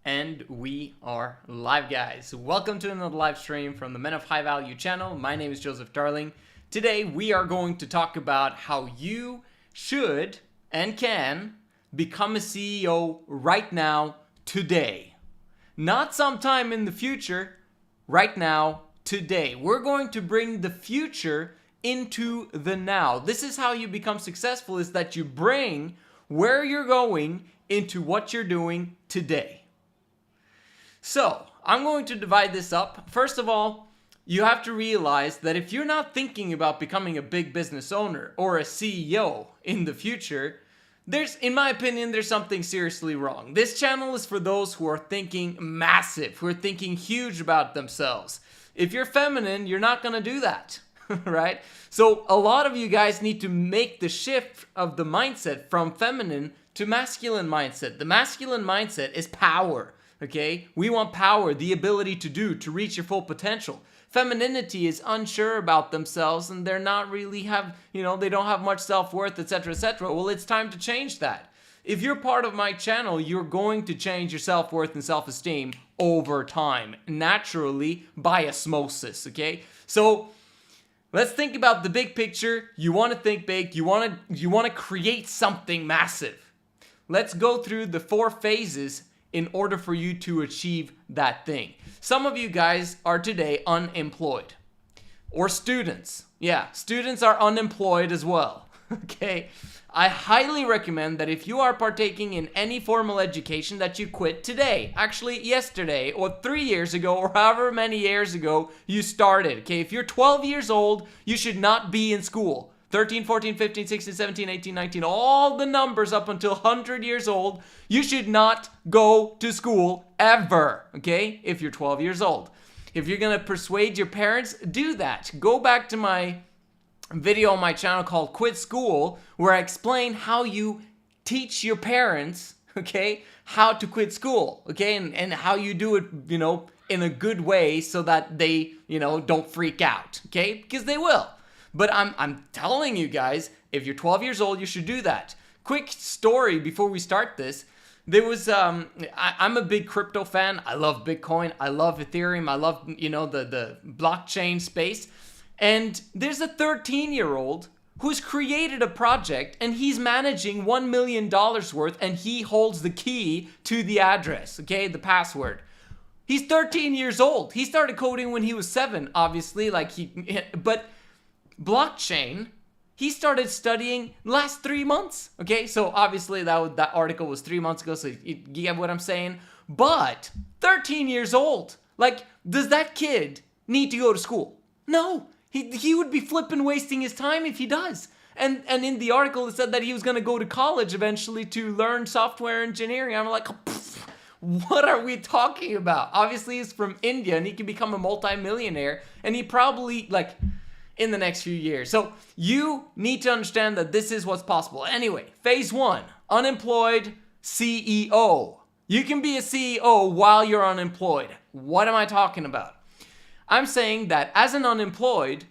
And we are live, guys. Welcome to another live stream from the Men of High Value channel. My name is Joseph Darling. Today we are going to talk about how you should and can become a CEO right now, today. Not sometime in the future, right now, today. We're going to bring the future into the now. This is how you become successful, is that you bring where you're going into what you're doing today. So, I'm going to divide this up. First of all, you have to realize that if you're not thinking about becoming a big business owner or a CEO in the future, in my opinion, there's something seriously wrong. This channel is for those who are thinking massive, who are thinking huge about themselves. If you're feminine, you're not going to do that, right? So a lot of you guys need to make the shift of the mindset from feminine to masculine mindset. The masculine mindset is power. Okay, we want power, the ability to reach your full potential. Femininity is unsure about themselves and they're not really they don't have much self-worth, etc., etc. Well, it's time to change that. If you're part of my channel, you're going to change your self-worth and self-esteem over time, naturally, by osmosis, okay? So, let's think about the big picture. You want to think big, you want to create something massive. Let's go through the 4 phases in order for you to achieve that thing. Some of you guys are today unemployed. Or students. Yeah, students are unemployed as well. Okay? I highly recommend that if you are partaking in any formal education that you quit today. Actually, yesterday, or 3 years ago, or however many years ago you started. Okay? If you're 12 years old, you should not be in school. 13, 14, 15, 16, 17, 18, 19, all the numbers up until 100 years old, you should not go to school ever, okay? If you're 12 years old. If you're gonna persuade your parents, do that. Go back to my video on my channel called Quit School, where I explain how you teach your parents, okay, how to quit school, okay? And how you do it, in a good way so that they, don't freak out, okay? Because they will. But I'm telling you guys, if you're 12 years old, you should do that. Quick story before we start this. There was, I'm a big crypto fan. I love Bitcoin. I love Ethereum. I love, the blockchain space. And there's a 13-year-old who's created a project and he's managing $1 million worth and he holds the key to the address, okay, the password. He's 13 years old. He started coding when he was 7, obviously, but blockchain, he started studying last 3 months. Okay, so obviously that article was 3 months ago, so you get what I'm saying. But 13 years old, does that kid need to go to school? No, he would be flipping wasting his time if he does. And in the article it said that he was going to go to college eventually to learn software engineering. I'm like, what are we talking about? Obviously he's from India and he can become a multi-millionaire, and he probably in the next few years. So you need to understand that this is what's possible. Anyway, phase 1, unemployed CEO. You can be a CEO while you're unemployed. What am I talking about? I'm saying that as an unemployed,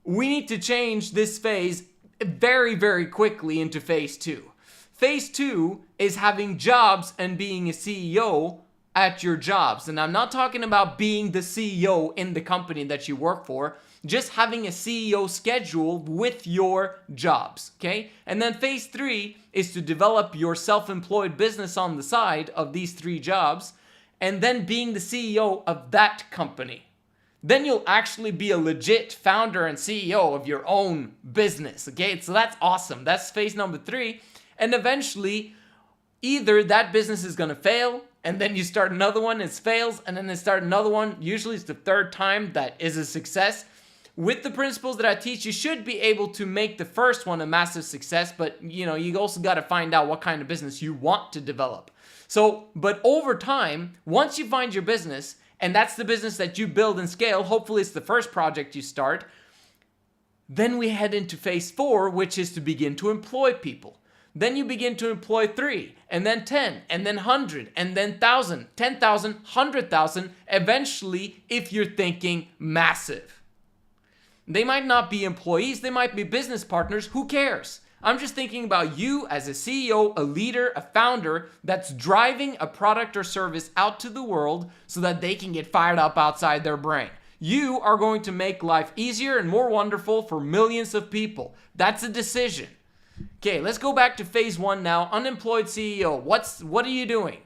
we need to change this phase very, very quickly into phase 2. Phase 2 is having jobs and being a CEO at your jobs. And I'm not talking about being the CEO in the company that you work for, just having a CEO schedule with your jobs, okay? And then phase 3 is to develop your self-employed business on the side of these 3 jobs, and then being the CEO of that company. Then you'll actually be a legit founder and CEO of your own business, okay? So that's awesome. That's phase number 3. And eventually, either that business is gonna fail, and then you start another one, it fails, and then you start another one. Usually it's the 3rd time that is a success. With the principles that I teach, you should be able to make the first one a massive success, but you also got to find out what kind of business you want to develop. So, but over time, once you find your business, and that's the business that you build and scale, hopefully it's the first project you start, then we head into phase 4, which is to begin to employ people. Then you begin to employ 3, and then 10, and then 100, and then 1,000, 10,000, 100,000, eventually, if you're thinking massive. They might not be employees, they might be business partners, who cares? I'm just thinking about you as a CEO, a leader, a founder that's driving a product or service out to the world so that they can get fired up outside their brain. You are going to make life easier and more wonderful for millions of people. That's a decision. Okay, let's go back to phase one now. Unemployed CEO, what are you doing?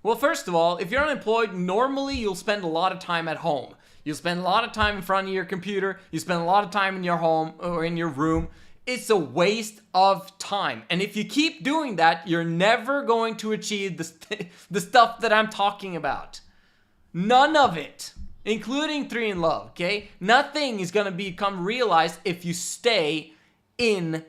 Well, first of all, if you're unemployed, normally you'll spend a lot of time at home. You'll spend a lot of time in front of your computer. You spend a lot of time in your home or in your room. It's a waste of time. And if you keep doing that, you're never going to achieve the stuff that I'm talking about. None of it, including 3 in Love, okay? Nothing is going to become realized if you stay in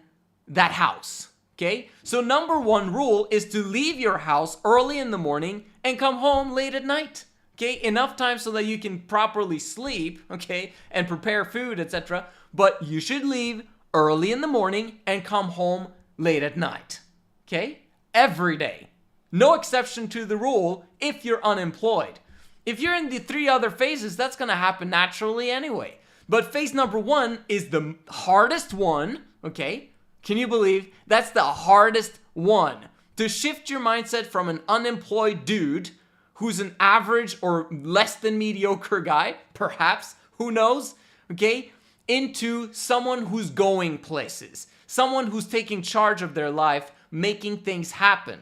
that house, okay? So number 1 rule is to leave your house early in the morning and come home late at night. Okay, enough time so that you can properly sleep, okay, and prepare food, etc. But you should leave early in the morning and come home late at night, okay? Every day. No exception to the rule if you're unemployed. If you're in the 3 other phases, that's going to happen naturally anyway. But phase number 1 is the hardest one, okay? Can you believe that's the hardest one? To shift your mindset from an unemployed dude who's an average or less than mediocre guy, perhaps, who knows, okay, into someone who's going places, someone who's taking charge of their life, making things happen.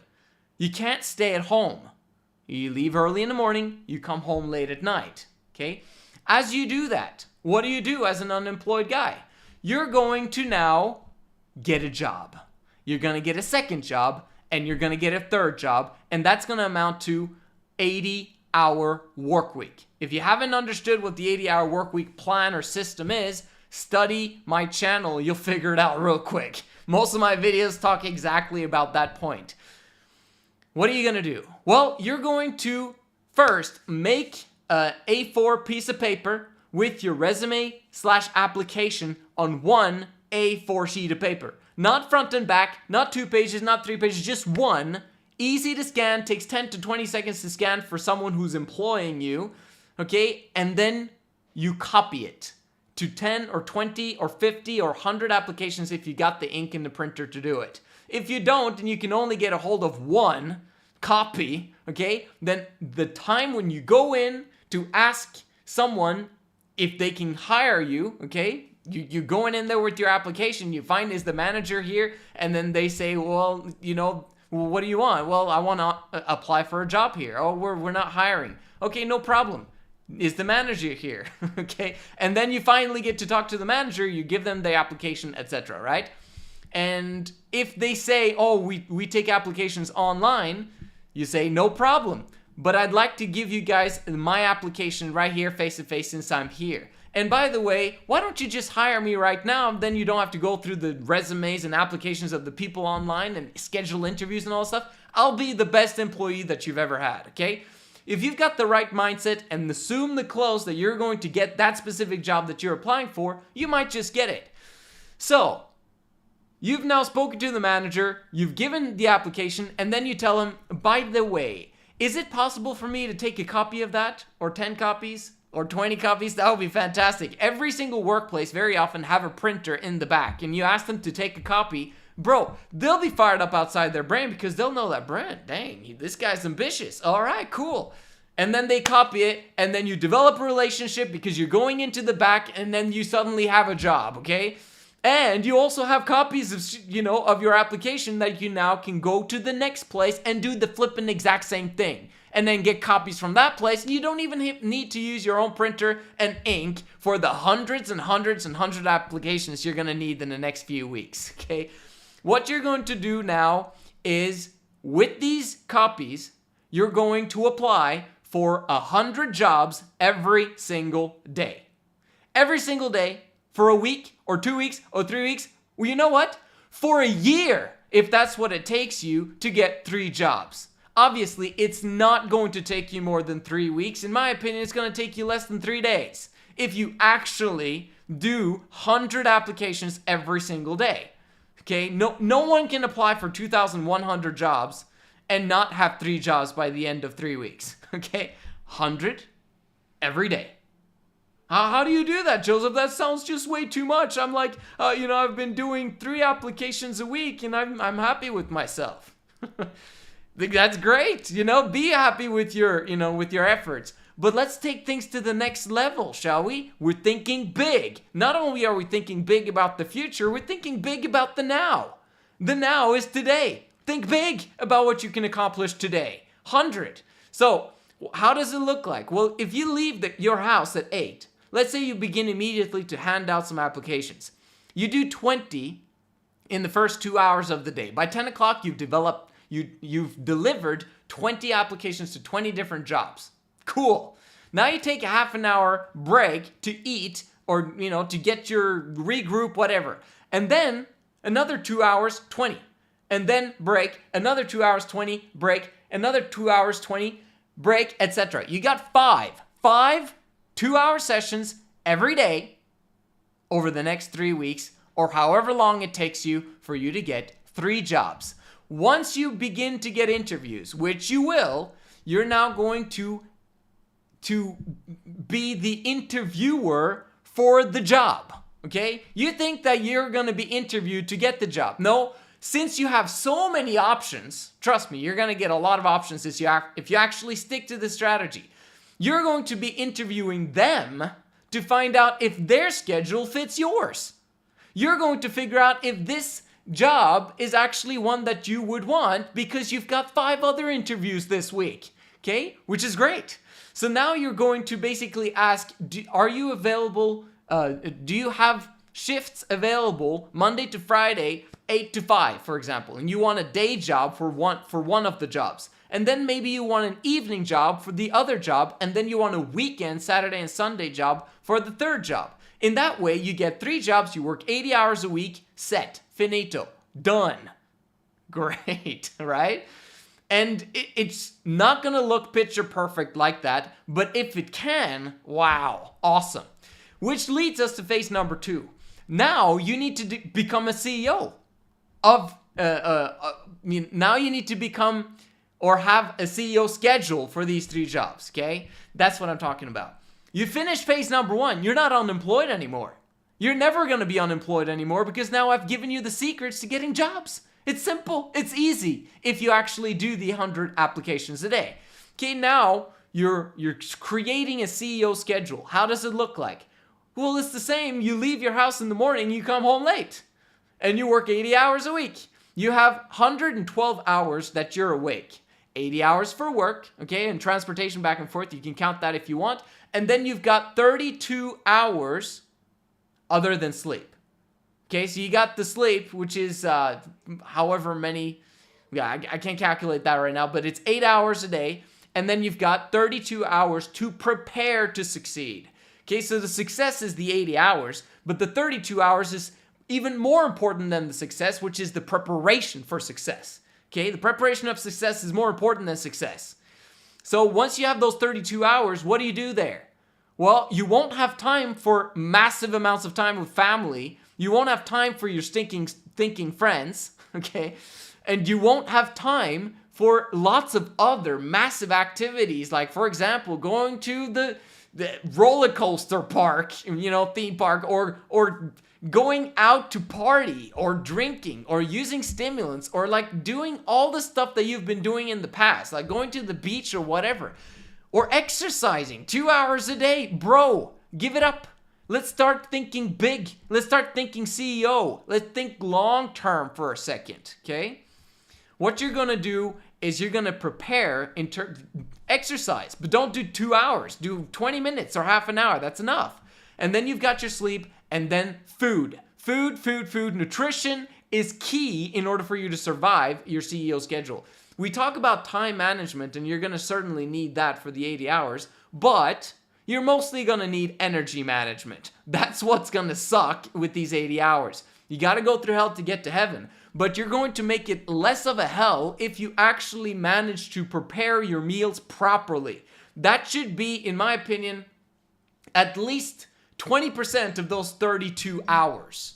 You can't stay at home. You leave early in the morning, you come home late at night, okay? As you do that, what do you do as an unemployed guy? You're going to now get a job. You're going to get a second job, and you're going to get a third job, and that's going to amount to 80-hour work week. If you haven't understood what the 80-hour work week plan or system is, study my channel. You'll figure it out real quick. Most of my videos talk exactly about that point. What are you going to do? Well, you're going to first make an A4 piece of paper with your resume/application on one A4 sheet of paper. Not front and back, not 2 pages, not 3 pages, just one. Easy to scan, takes 10 to 20 seconds to scan for someone who's employing you, okay? And then you copy it to 10 or 20 or 50 or 100 applications if you got the ink in the printer to do it. If you don't, and you can only get a hold of one copy, okay, then the time when you go in to ask someone if they can hire you, okay, you're going in there with your application, you find, is the manager here? And then they say, well, you know, well, what do you want? Well, I want to apply for a job here. Oh, we're not hiring. Okay, no problem. Is the manager here? Okay, and then you finally get to talk to the manager, you give them the application, etc., right? And if they say, oh, we take applications online, you say, no problem. But I'd like to give you guys my application right here, face-to-face, since I'm here. And by the way, why don't you just hire me right now? Then you don't have to go through the resumes and applications of the people online and schedule interviews and all that stuff. I'll be the best employee that you've ever had, okay? If you've got the right mindset and assume the close that you're going to get that specific job that you're applying for, you might just get it. So, you've now spoken to the manager, you've given the application, and then you tell him, by the way, is it possible for me to take a copy of that? Or 10 copies? Or 20 copies? That would be fantastic. Every single workplace very often have a printer in the back, and you ask them to take a copy, bro, they'll be fired up outside their brain because they'll know that, Brent, dang, this guy's ambitious. All right, cool. And then they copy it, and then you develop a relationship because you're going into the back, and then you suddenly have a job, okay? And you also have copies of, of your application that you now can go to the next place and do the flipping exact same thing. And then get copies from that place. You don't even need to use your own printer and ink for the hundreds and hundreds and hundred applications you're going to need in the next few weeks, okay? What you're going to do now is, with these copies, you're going to apply for 100 jobs every single day. Every single day for a week or 2 weeks or 3 weeks. Well, you know what? For a year, if that's what it takes you to get 3 jobs. Obviously, it's not going to take you more than 3 weeks. In my opinion, it's going to take you less than 3 days if you actually do 100 applications every single day. Okay? No one can apply for 2,100 jobs and not have 3 jobs by the end of 3 weeks. Okay? 100 every day. How do you do that, Joseph? That sounds just way too much. I'm like, I've been doing 3 applications a week and I'm happy with myself. That's great. Be happy with your efforts. But let's take things to the next level, shall we? We're thinking big. Not only are we thinking big about the future, we're thinking big about the now. The now is today. Think big about what you can accomplish today. 100. So, how does it look like? Well, if you leave your house at 8, let's say you begin immediately to hand out some applications. You do 20 in the first 2 hours of the day. By 10 o'clock, you've delivered 20 applications to 20 different jobs. Cool. Now you take a half an hour break to eat or, to get your regroup, whatever. And then another 2 hours, 20. And then break, another 2 hours, 20, break, another 2 hours, 20, break, etc. You got 5 2-hour sessions every day over the next 3 weeks, or however long it takes you for you to get 3 jobs. Once you begin to get interviews, which you will, you're now going to be the interviewer for the job, okay? You think that you're going to be interviewed to get the job. No, since you have so many options, trust me, you're going to get a lot of options if you actually stick to the strategy. You're going to be interviewing them to find out if their schedule fits yours. You're going to figure out if this job is actually one that you would want because you've got 5 other interviews this week, okay? Which is great. So now you're going to basically ask, are you available, do you have shifts available Monday to Friday, 8 to 5, for example, and you want a day job for one of the jobs. And then maybe you want an evening job for the other job, and then you want a weekend, Saturday and Sunday job for the third job. In that way, you get 3 jobs, you work 80 hours a week, set, finito, done. Great, right? And it's not going to look picture perfect like that, but if it can, wow, awesome. Which leads us to phase number 2. Now you need to become a CEO of, now you need to become or have a CEO schedule for these 3 jobs, okay? That's what I'm talking about. You finish phase number 1, you're not unemployed anymore. You're never going to be unemployed anymore because now I've given you the secrets to getting jobs. It's simple. It's easy if you actually do the 100 applications a day. Okay, now you're creating a CEO schedule. How does it look like? Well, it's the same. You leave your house in the morning, you come home late, and you work 80 hours a week. You have 112 hours that you're awake. 80 hours for work, okay, and transportation back and forth. You can count that if you want. And then you've got 32 hours other than sleep. Okay, so you got the sleep, which is however many, I can't calculate that right now, but it's 8 hours a day. And then you've got 32 hours to prepare to succeed. Okay, so the success is the 80 hours, but the 32 hours is even more important than the success, which is the preparation for success. Okay, the preparation of success is more important than success. So once you have those 32 hours, what do you do there? Well, you won't have time for massive amounts of time with family. You won't have time for your thinking friends, okay? And you won't have time for lots of other massive activities, like, for example, going to the roller coaster park, theme park, or going out to party, or drinking, or using stimulants, or like doing all the stuff that you've been doing in the past, like going to the beach or whatever, or exercising 2 hours a day. Bro, give it up. Let's start thinking big. Let's start thinking CEO. Let's think long term for a second, okay? What you're gonna do is you're gonna prepare exercise, but don't do 2 hours. Do 20 minutes or half an hour. That's enough. And then you've got your sleep, and then food. Food. Nutrition is key in order for you to survive your CEO schedule. We talk about time management, and you're gonna certainly need that for the 80 hours, but you're mostly gonna need energy management. That's what's gonna suck with these 80 hours. You gotta go through hell to get to heaven, but you're going to make it less of a hell if you actually manage to prepare your meals properly. That should be, in my opinion, at least 20% of those 32 hours.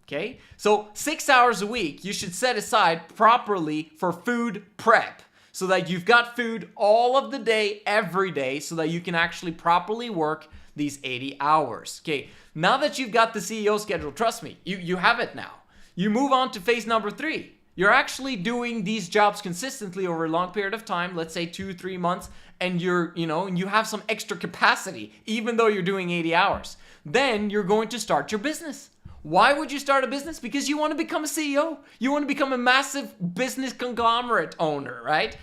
Okay? So 6 hours a week, you should set aside properly for food prep, so that you've got food all of the day, every day, so that you can actually properly work these 80 hours. Okay, now that you've got the CEO schedule, trust me, you have it now. You move on to phase number 3. You're actually doing these jobs consistently over a long period of time, let's say 2-3 months, and you have some extra capacity, even though you're doing 80 hours. Then you're going to start your business. Why would you start a business? Because you want to become a CEO. You want to become a massive business conglomerate owner, right?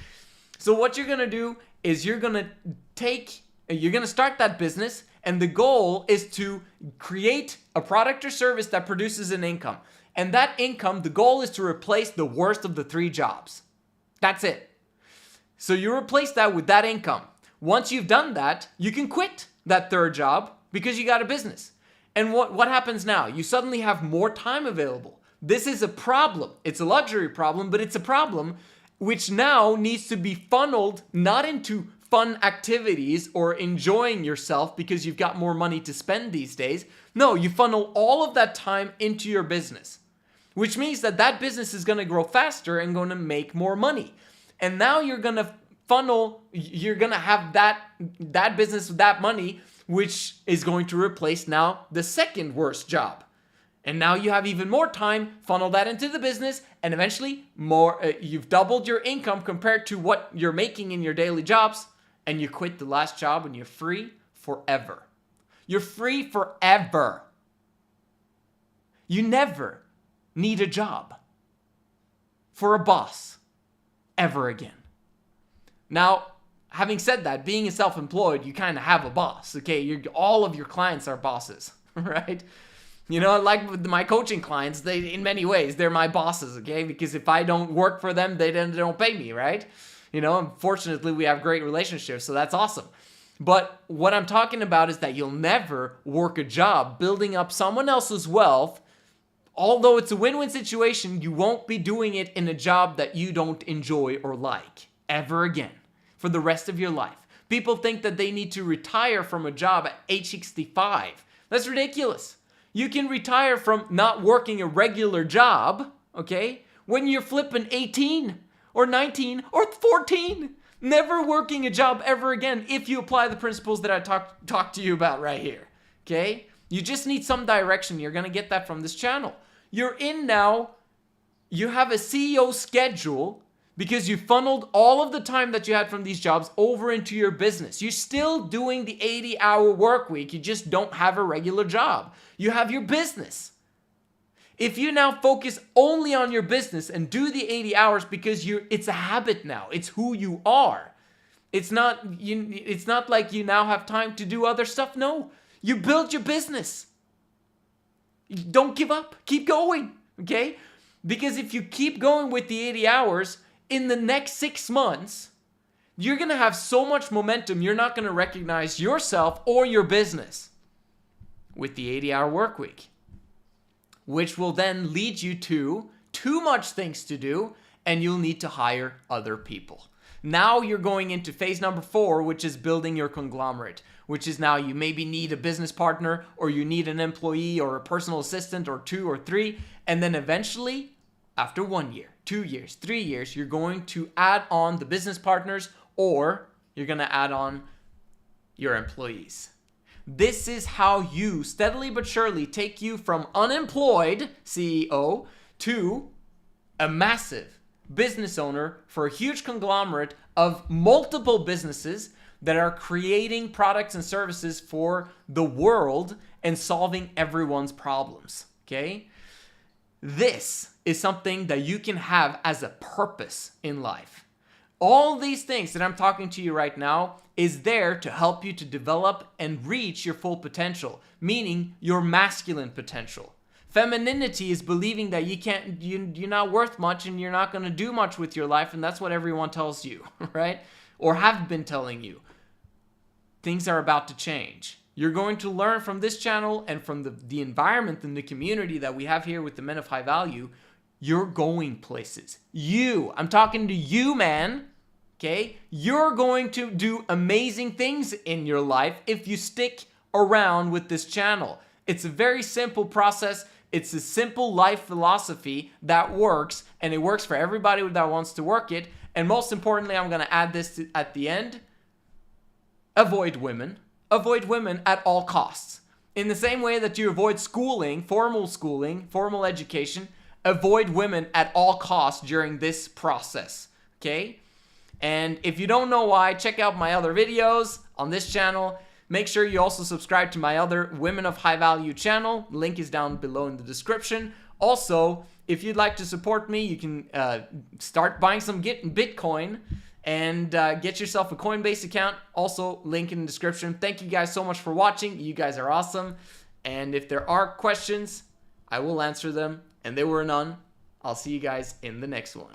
So what you're going to do is you're going to start that business, and the goal is to create a product or service that produces an income. And that income, the goal is to replace the worst of the 3 jobs. That's it. So you replace that with that income. Once you've done that, you can quit that 3rd job because you got a business. And what happens now? You suddenly have more time available. This is a problem. It's a luxury problem, but it's a problem which now needs to be funneled not into fun activities or enjoying yourself because you've got more money to spend these days. No, you funnel all of that time into your business, which means that business is going to grow faster and going to make more money. And now you're going to have that business with that money, which is going to replace now the 2nd worst job. And now you have even more time, funnel that into the business, and eventually you've doubled your income compared to what you're making in your daily jobs, and you quit the last job and you're free forever. You're free forever. You never need a job for a boss ever again. Now, having said that, being a self-employed, you kind of have a boss, okay? All of your clients are bosses, right? Like with my coaching clients, in many ways, they're my bosses, okay? Because if I don't work for them, they don't pay me, right? Unfortunately, we have great relationships, so that's awesome. But what I'm talking about is that you'll never work a job building up someone else's wealth. Although it's a win-win situation, you won't be doing it in a job that you don't enjoy or like ever again for the rest of your life. People think that they need to retire from a job at age 65. That's ridiculous. You can retire from not working a regular job, okay, when you're flipping 18 or 19 or 14. Never working a job ever again if you apply the principles that I talked to you about right here, okay? You just need some direction. You're going to get that from this channel. You're in now. You have a CEO schedule because you funneled all of the time that you had from these jobs over into your business. You're still doing the 80-hour work week. You just don't have a regular job. You have your business. If you now focus only on your business and do the 80 hours because it's a habit now. It's who you are. It's not like you now have time to do other stuff. No. You build your business. Don't give up. Keep going, okay? Because if you keep going with the 80 hours, in the next 6 months, you're going to have so much momentum, you're not going to recognize yourself or your business with the 80-hour work week, which will then lead you to too much things to do, and you'll need to hire other people. Now you're going into phase number 4, which is building your conglomerate, which is now you maybe need a business partner, or you need an employee or a personal assistant, or 2 or 3. And then eventually, after 1 year, 2 years, 3 years, you're going to add on the business partners, or you're going to add on your employees. This is how you steadily but surely take you from unemployed CEO to a massive business owner for a huge conglomerate of multiple businesses that are creating products and services for the world and solving everyone's problems, okay? This is something that you can have as a purpose in life. All these things that I'm talking to you right now is there to help you to develop and reach your full potential, meaning your masculine potential. Femininity is believing that you're not worth much and you're not going to do much with your life, and that's what everyone tells you, right? Or have been telling you. Things are about to change. You're going to learn from this channel and from the environment and the community that we have here with the Men of High Value. You're going places. I'm talking to you, man. Okay? You're going to do amazing things in your life if you stick around with this channel. It's a very simple process. It's a simple life philosophy that works, and it works for everybody that wants to work it. And most importantly, I'm going to add this at the end. Avoid women. avoid women at all costs. In the same way that you avoid schooling, formal education, avoid women at all costs during this process, okay? And if you don't know why, check out my other videos on this channel. Make sure you also subscribe to my other Women of High Value channel. Link is down below in the description. Also, if you'd like to support me, you can start buying some Bitcoin and get yourself a Coinbase account. Also, link in the description. Thank you guys so much for watching. You guys are awesome. And if there are questions, I will answer them. And there were none. I'll see you guys in the next one.